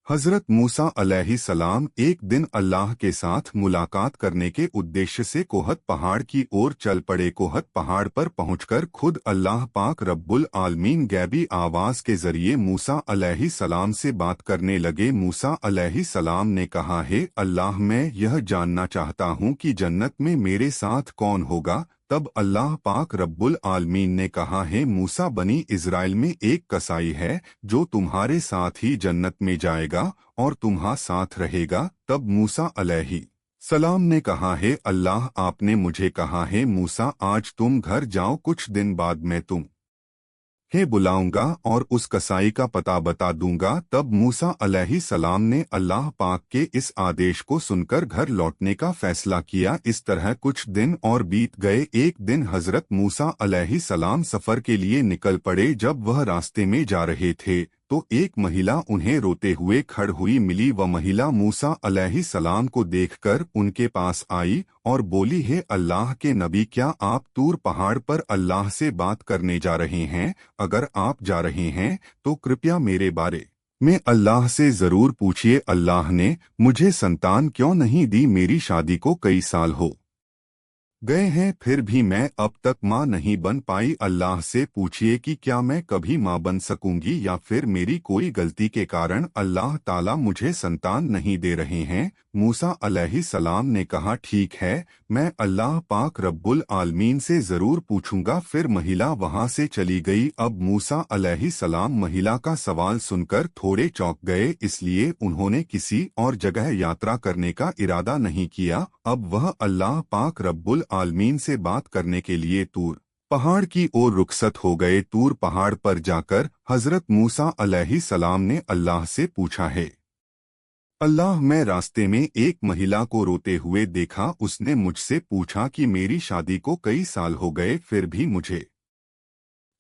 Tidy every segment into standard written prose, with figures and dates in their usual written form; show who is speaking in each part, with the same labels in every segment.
Speaker 1: हजरत मूसा अलैहिस्सलाम एक दिन अल्लाह के साथ मुलाकात करने के उद्देश्य से कोहत पहाड़ की ओर चल पड़े। कोहत पहाड़ पर पहुंचकर खुद अल्लाह पाक रब्बुल आलमीन गैबी आवाज के जरिए मूसा अलैहिस्सलाम से बात करने लगे। मूसा अलैहिस्सलाम ने कहा, हे अल्लाह, मैं यह जानना चाहता हूँ कि जन्नत में मेरे साथ कौन होगा। तब अल्लाह पाक रब्बुल आलमीन ने कहा, है मूसा, बनी इज़राइल में एक कसाई है जो तुम्हारे साथ ही जन्नत में जाएगा और तुम्हारे साथ रहेगा। तब मूसा अलैहि सलाम ने कहा, है अल्लाह, आपने मुझे कहा है मूसा, आज तुम घर जाओ, कुछ दिन बाद मैं बुलाऊंगा और उस कसाई का पता बता दूंगा। तब मूसा अलैहिस्सलाम ने अल्लाह पाक के इस आदेश को सुनकर घर लौटने का फैसला किया। इस तरह कुछ दिन और बीत गए। एक दिन हजरत मूसा अलैहिस्सलाम सफर के लिए निकल पड़े। जब वह रास्ते में जा रहे थे तो एक महिला उन्हें रोते हुए खड़ हुई मिली। वह महिला मूसा अलैहिस्सलाम को देखकर उनके पास आई और बोली, है अल्लाह के नबी, क्या आप तूर पहाड़ पर अल्लाह से बात करने जा रहे हैं? अगर आप जा रहे हैं तो कृपया मेरे बारे में अल्लाह से जरूर पूछिए। अल्लाह ने मुझे संतान क्यों नहीं दी? मेरी शादी को कई साल हो गए हैं, फिर भी मैं अब तक माँ नहीं बन पाई। अल्लाह से पूछिए कि क्या मैं कभी माँ बन सकूंगी या फिर मेरी कोई गलती के कारण अल्लाह ताला मुझे संतान नहीं दे रहे हैं। मूसा अलैहिस्सलाम ने कहा, ठीक है, मैं अल्लाह पाक रब्बुल आलमीन से जरूर पूछूंगा। फिर महिला वहां से चली गई। अब मूसा अलैहिस्सलाम महिला का सवाल सुनकर थोड़े चौंक गए, इसलिए उन्होंने किसी और जगह यात्रा करने का इरादा नहीं किया। अब वह अल्लाह पाक रब्बुल आलमीन से बात करने के लिए तूर पहाड़ की ओर रुखसत हो गए। तूर पहाड़ पर जाकर हजरत मूसा अलैहिस्सलाम ने अल्लाह से पूछा, है अल्लाह, मैं रास्ते में एक महिला को रोते हुए देखा। उसने मुझसे पूछा कि मेरी शादी को कई साल हो गए, फिर भी मुझे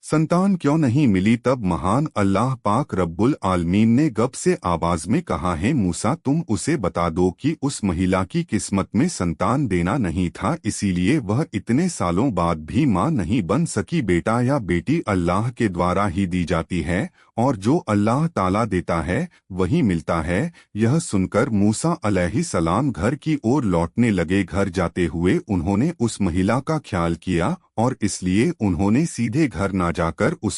Speaker 1: संतान क्यों नहीं मिली। तब महान अल्लाह पाक रब्बुल आलमीन ने गब से आवाज में कहा, है मूसा, तुम उसे बता दो कि उस महिला की किस्मत में संतान देना नहीं था, इसीलिए वह इतने सालों बाद भी मां नहीं बन सकी। बेटा या बेटी अल्लाह के द्वारा ही दी जाती है और जो अल्लाह ताला देता है वही मिलता है। यह सुनकर मूसा अलैहिस्सलाम घर की ओर लौटने लगे। घर जाते हुए उन्होंने उस महिला का ख्याल किया और इसलिए उन्होंने सीधे घर ना जाकर उस